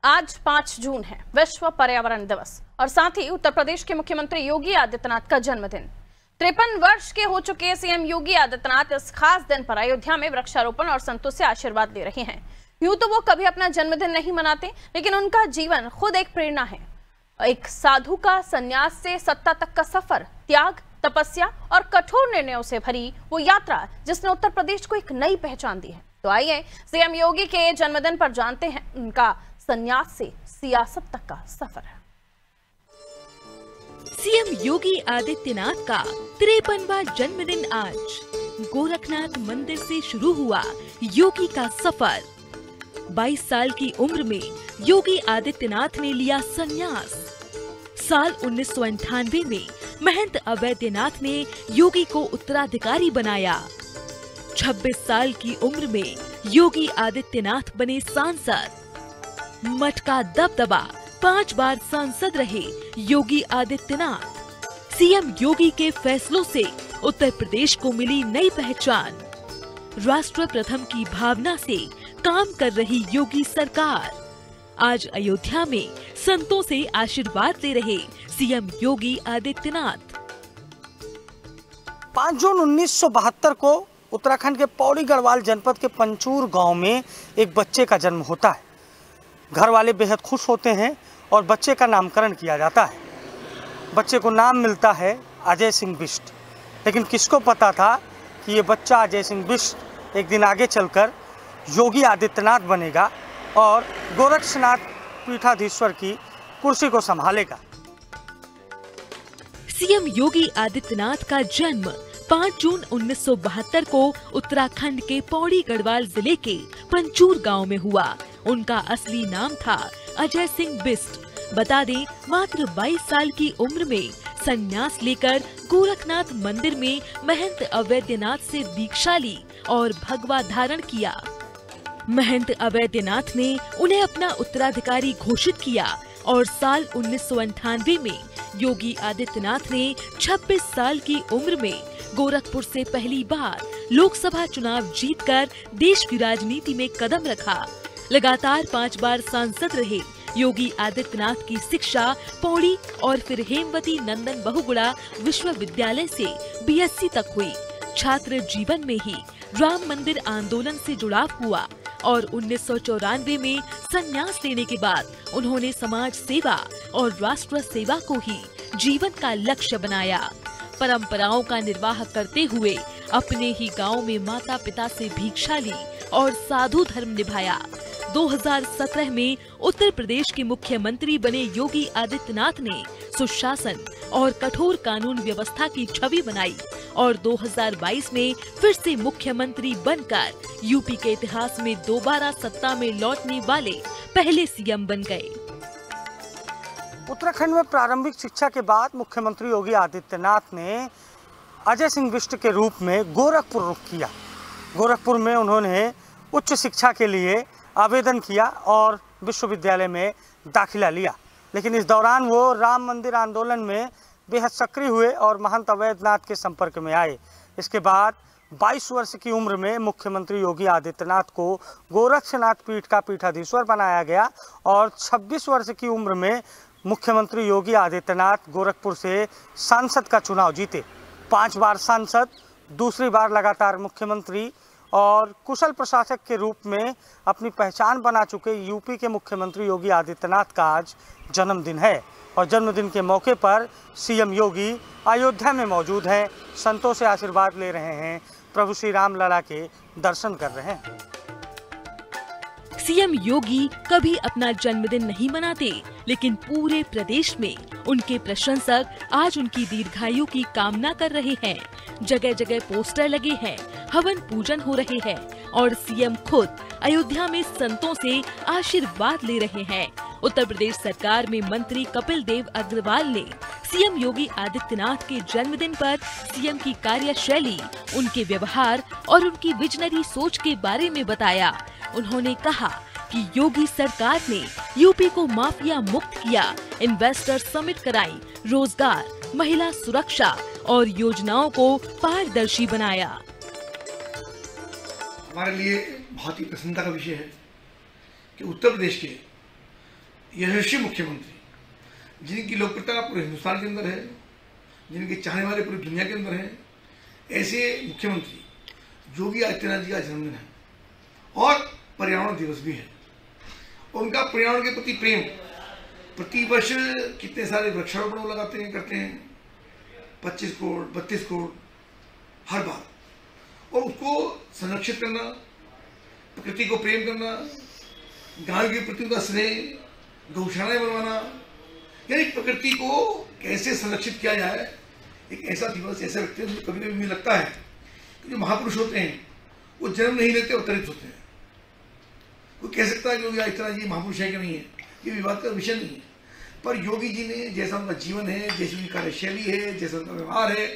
आज 5 जून है, विश्व पर्यावरण दिवस और साथ ही उत्तर प्रदेश के मुख्यमंत्री योगी आदित्यनाथ का जन्मदिन। 53 वर्ष के हो चुके सीएम योगी आदित्यनाथ इस खास दिन पर अयोध्या में वृक्षारोपण और संतों से आशीर्वाद ले रहे हैं। यूं तो वो कभी अपना जन्मदिन नहीं मनाते, लेकिन उनका जीवन खुद एक प्रेरणा है। एक साधु का संन्यास से सत्ता तक का सफर, त्याग, तपस्या और कठोर निर्णयों से भरी वो यात्रा जिसने उत्तर प्रदेश को एक नई पहचान दी है। तो आइए सीएम योगी के जन्मदिन पर जानते हैं उनका संन्यास से सियासत तक का सफर। सीएम योगी आदित्यनाथ का 53वां जन्मदिन आज। गोरखनाथ मंदिर से शुरू हुआ योगी का सफर। 22 साल की उम्र में योगी आदित्यनाथ ने लिया संन्यास। साल 1998 में महंत अवैधनाथ ने योगी को उत्तराधिकारी बनाया। 26 साल की उम्र में योगी आदित्यनाथ बने सांसद। मठ का दबदबा, 5 बार सांसद रहे योगी आदित्यनाथ। सीएम योगी के फैसलों से उत्तर प्रदेश को मिली नई पहचान। राष्ट्र प्रथम की भावना से काम कर रही योगी सरकार। आज अयोध्या में संतों से आशीर्वाद ले रहे सीएम योगी आदित्यनाथ। 5 जून 1972 को उत्तराखंड के पौड़ी गढ़वाल जनपद के पंचूर गांव में एक बच्चे का जन्म होता है। घर वाले बेहद खुश होते हैं और बच्चे का नामकरण किया जाता है। बच्चे को नाम मिलता है अजय सिंह बिष्ट। लेकिन किसको पता था कि ये बच्चा अजय सिंह बिष्ट एक दिन आगे चलकर योगी आदित्यनाथ बनेगा और गोरक्षनाथ पीठाधीश्वर की कुर्सी को संभालेगा। सीएम योगी आदित्यनाथ का जन्म 5 जून 1972 को उत्तराखंड के पौड़ी गढ़वाल जिले के पंचूर गांव में हुआ। उनका असली नाम था अजय सिंह बिष्ट। बता दें, मात्र 22 साल की उम्र में संन्यास लेकर गोरखनाथ मंदिर में महंत अवैधनाथ से दीक्षा ली और भगवा धारण किया। महंत अवैधनाथ ने उन्हें अपना उत्तराधिकारी घोषित किया और साल 1998 में योगी आदित्यनाथ ने 26 साल की उम्र में गोरखपुर से पहली बार लोकसभा चुनाव जीतकर देश की राजनीति में कदम रखा। लगातार 5 बार सांसद रहे योगी आदित्यनाथ की शिक्षा पौड़ी और फिर हेमवती नंदन बहुगुणा विश्वविद्यालय से बीएससी तक हुई। छात्र जीवन में ही राम मंदिर आंदोलन से जुड़ाव हुआ और 1994 में संन्यास लेने के बाद उन्होंने समाज सेवा और राष्ट्र सेवा को ही जीवन का लक्ष्य बनाया। परंपराओं का निर्वाह करते हुए अपने ही गांव में माता पिता से भिक्षा ली और साधु धर्म निभाया। 2017 में उत्तर प्रदेश के मुख्यमंत्री बने योगी आदित्यनाथ ने सुशासन और कठोर कानून व्यवस्था की छवि बनाई और 2022 में फिर से मुख्यमंत्री बनकर यूपी के इतिहास में दोबारा सत्ता में लौटने वाले पहले सीएम बन गए। उत्तराखंड में प्रारंभिक शिक्षा के बाद मुख्यमंत्री योगी आदित्यनाथ ने अजय सिंह बिष्ट के रूप में गोरखपुर रुख किया। गोरखपुर में उन्होंने उच्च शिक्षा के लिए आवेदन किया और विश्वविद्यालय में दाखिला लिया। लेकिन इस दौरान वो राम मंदिर आंदोलन में बेहद सक्रिय हुए और महंत अवैधनाथ के संपर्क में आए। इसके बाद 22 वर्ष की उम्र में मुख्यमंत्री योगी आदित्यनाथ को गोरक्षनाथ पीठ का पीठाधीश्वर बनाया गया और 26 वर्ष की उम्र में मुख्यमंत्री योगी आदित्यनाथ गोरखपुर से सांसद का चुनाव जीते। 5 बार सांसद, दूसरी बार लगातार मुख्यमंत्री और कुशल प्रशासक के रूप में अपनी पहचान बना चुके यूपी के मुख्यमंत्री योगी आदित्यनाथ का आज जन्मदिन है और जन्मदिन के मौके पर सीएम योगी अयोध्या में मौजूद हैं, संतों से आशीर्वाद ले रहे हैं, प्रभु श्री राम लला के दर्शन कर रहे हैं। सीएम योगी कभी अपना जन्मदिन नहीं मनाते, लेकिन पूरे प्रदेश में उनके प्रशंसक आज उनकी दीर्घायु की कामना कर रहे हैं। जगह जगह पोस्टर लगे हैं, हवन पूजन हो रहे हैं और सीएम खुद अयोध्या में संतों से आशीर्वाद ले रहे हैं। उत्तर प्रदेश सरकार में मंत्री कपिल देव अग्रवाल ने सीएम योगी आदित्यनाथ के जन्मदिन पर सीएम की कार्यशैली, उनके व्यवहार और उनकी विजनरी सोच के बारे में बताया। उन्होंने कहा कि योगी सरकार ने यूपी को माफिया मुक्त किया, इन्वेस्टर समिट कराई, रोजगार, महिला सुरक्षा और योजनाओं को पारदर्शी बनाया। हमारे लिए बहुत ही प्रसन्नता का विषय है कि उत्तर प्रदेश के यशस्वी मुख्यमंत्री जिनकी लोकप्रियता पूरे हिंदुस्तान के अंदर है, जिनके चाहने वाले पूरी दुनिया के अंदर हैं, ऐसे मुख्यमंत्री योगी आदित्यनाथ जी का जन्मदिन है और पर्यावरण दिवस भी है। उनका पर्यावरण के प्रति प्रेम, प्रति वर्ष कितने सारे वृक्षारोपण वो लगाते हैं, करते हैं, 25 करोड़ 32 करोड़ हर बार, और उसको संरक्षित करना, प्रकृति को प्रेम करना, गांव के प्रति उनका स्नेह, गौशालाएं बनवाना, यानी प्रकृति को कैसे संरक्षित किया जाए, एक ऐसा दिवस, ऐसा व्यक्ति कभी कभी मुझे लगता है कि जो महापुरुष होते हैं वो जन्म नहीं लेते, अवतरित होते हैं। कोई कह सकता है कि योगी आदित्यनाथ जी महापुरुष है कि नहीं है, ये विवाद का विषय नहीं है, पर योगी जी ने जैसा उनका जीवन है, जैसी उनकी कार्यशैली है, जैसा उनका व्यवहार है,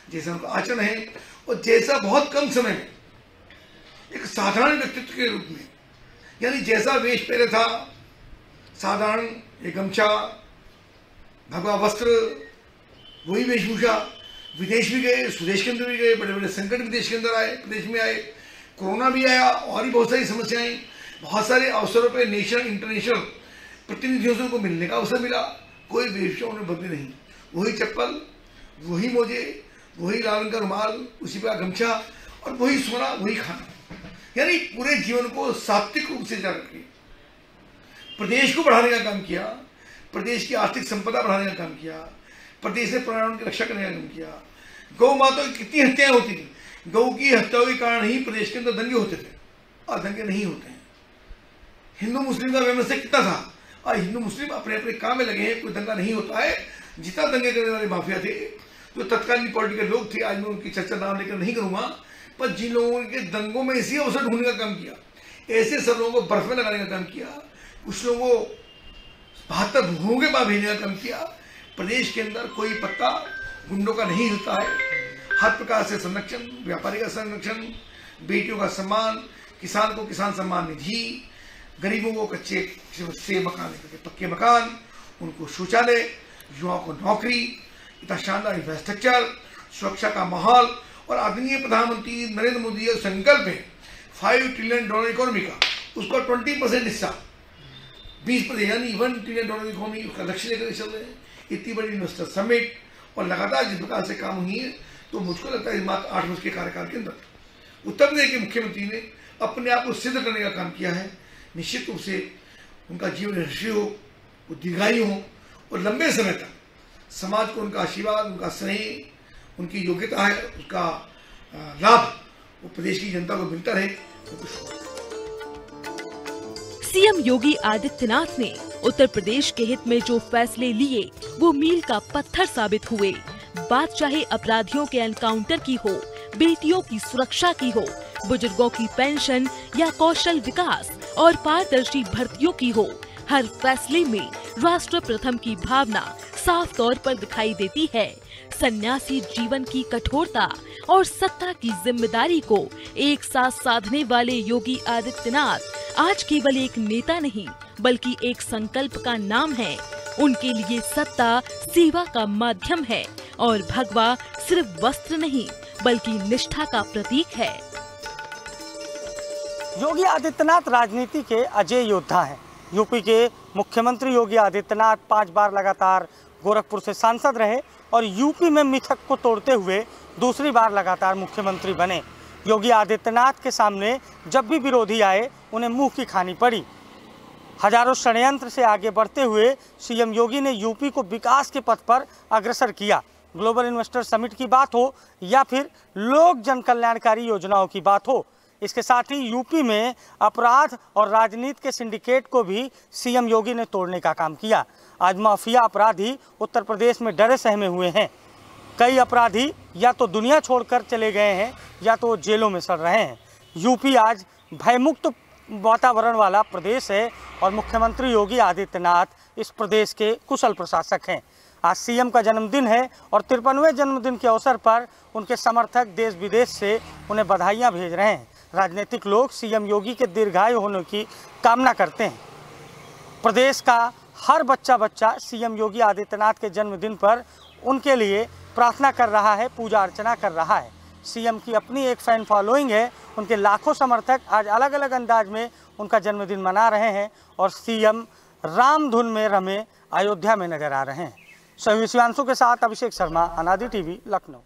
जैसा उनका आचरण है, और जैसा बहुत कम समय में एक साधारण व्यक्तित्व के रूप में, यानी जैसा वेश पहले था, साधारण एक गमछा, भगवा वस्त्र, वही वेशभूषा, विदेश भी गए, स्वदेश के अंदर भी गए, बड़े बड़े संकट विदेश के अंदर आए, प्रदेश में आए, कोरोना भी आया, और भी बहुत सारी समस्याएं, बहुत सारे अवसरों पे नेशनल इंटरनेशनल प्रतिनिधियों से उनको मिलने का अवसर मिला, कोई वेशभूषा उन्हें बदली नहीं, वही चप्पल, वही मोजे, वही लाल रंग का रुमाल, उसी पर गमछा, और वही सोना, वही खाना, यानी पूरे जीवन को सात्विक रूप से जाकर के प्रदेश को बढ़ाने का काम किया, प्रदेश की आर्थिक संपदा बढ़ाने का काम किया, प्रदेश में पर्यावरण की रक्षा करने का काम किया। गौ माता की कितनी हत्याएं होती थी, गौ की हत्याओं के कारण ही प्रदेश के अंदर दंगे होते थे, और दंगे नहीं होते हैं। हिंदू मुस्लिम का वैमनस्य कितना था, और हिंदू मुस्लिम अपने अपने काम में लगे हैं, कोई दंगा नहीं होता है। जितना दंगे करने वाले माफिया थे, जो तत्कालीन पॉलिटिकल लोग थे, आज मैं उनकी चर्चा नाम लेकर नहीं करूंगा, पर जिन लोगों के दंगों में इसी अवसर ढूंढने का काम किया, ऐसे सब लोगों को बर्फ में लगाने का काम किया, कुछ लोगों को 72 भूखों के बाद भेजने का काम किया। प्रदेश के अंदर कोई पत्ता गुंडों का नहीं हिलता है, हर प्रकार से संरक्षण, व्यापारी का संरक्षण, बेटियों का सम्मान, किसान को किसान सम्मान निधि, गरीबों को कच्चे से मकान लेकर पक्के मकान, उनको शौचालय, युवाओं को नौकरी, इतना शानदार इंफ्रास्ट्रक्चर, सुरक्षा का माहौल, और आदरणीय प्रधानमंत्री नरेंद्र मोदी का संकल्प है $5 ट्रिलियन इकोनॉमी का, उसका 20% हिस्सा, 20% यानी $1 ट्रिलियन इकोनॉमी का लक्ष्य लेकर चल रहे हैं। इतनी बड़ी इन्वेस्टर समिट, और लगातार जिस प्रकार से काम हुई है, तो मुझको लगता है मात्र 8 वर्ष के कार्यकाल के अंदर उत्तर प्रदेश के मुख्यमंत्री ने अपने आप को सिद्ध करने का काम किया है। निश्चित रूप से उनका जीवन यशस्वी हो, वो दीर्घायु हो, और लंबे समय तक समाज को उनका आशीर्वाद, उनका स्नेह, उनकी योग्यता है, उसका लाभ वो प्रदेश की जनता को मिलता रहे। सीएम योगी आदित्यनाथ ने उत्तर प्रदेश के हित में जो फैसले लिए वो मील का पत्थर साबित हुए। बात चाहे अपराधियों के एनकाउंटर की हो, बेटियों की सुरक्षा की हो, बुजुर्गों की पेंशन या कौशल विकास और पारदर्शी भर्तियों की हो, हर फैसले में राष्ट्र प्रथम की भावना साफ तौर पर दिखाई देती है। सन्यासी जीवन की कठोरता और सत्ता की जिम्मेदारी को एक साथ साधने वाले योगी आदित्यनाथ आज केवल एक नेता नहीं बल्कि एक संकल्प का नाम है। उनके लिए सत्ता सेवा का माध्यम है और भगवा सिर्फ वस्त्र नहीं बल्कि निष्ठा का प्रतीक है। योगी आदित्यनाथ राजनीति के अजय योद्धा हैं। यूपी के मुख्यमंत्री योगी आदित्यनाथ 5 बार लगातार गोरखपुर से सांसद रहे और यूपी में मिथक को तोड़ते हुए दूसरी बार लगातार मुख्यमंत्री बने। योगी आदित्यनाथ के सामने जब भी विरोधी आए उन्हें मुंह की खानी पड़ी। हजारों षड्यंत्र से आगे बढ़ते हुए सीएम योगी ने यूपी को विकास के पथ पर अग्रसर किया। ग्लोबल इन्वेस्टर समिट की बात हो या फिर लोक जन कल्याणकारी योजनाओं की बात हो, इसके साथ ही यूपी में अपराध और राजनीति के सिंडिकेट को भी सीएम योगी ने तोड़ने का काम किया। आज माफिया अपराधी उत्तर प्रदेश में डरे सहमे हुए हैं। कई अपराधी या तो दुनिया छोड़कर चले गए हैं या तो जेलों में सड़ रहे हैं। यूपी आज भयमुक्त वातावरण वाला प्रदेश है और मुख्यमंत्री योगी आदित्यनाथ इस प्रदेश के कुशल प्रशासक हैं। आज सीएम का जन्मदिन है और 53वें जन्मदिन के अवसर पर उनके समर्थक देश विदेश से उन्हें बधाइयाँ भेज रहे हैं। राजनीतिक लोग सीएम योगी के दीर्घायु होने की कामना करते हैं। प्रदेश का हर बच्चा सीएम योगी आदित्यनाथ के जन्मदिन पर उनके लिए प्रार्थना कर रहा है, पूजा अर्चना कर रहा है। सीएम की अपनी एक फैन फॉलोइंग है। उनके लाखों समर्थक आज अलग अलग अंदाज में उनका जन्मदिन मना रहे हैं और सीएम राम धुन में रमे अयोध्या में नजर आ रहे हैं। सहयोगी शिवांशु के साथ अभिषेक शर्मा, अनादि टीवी, लखनऊ।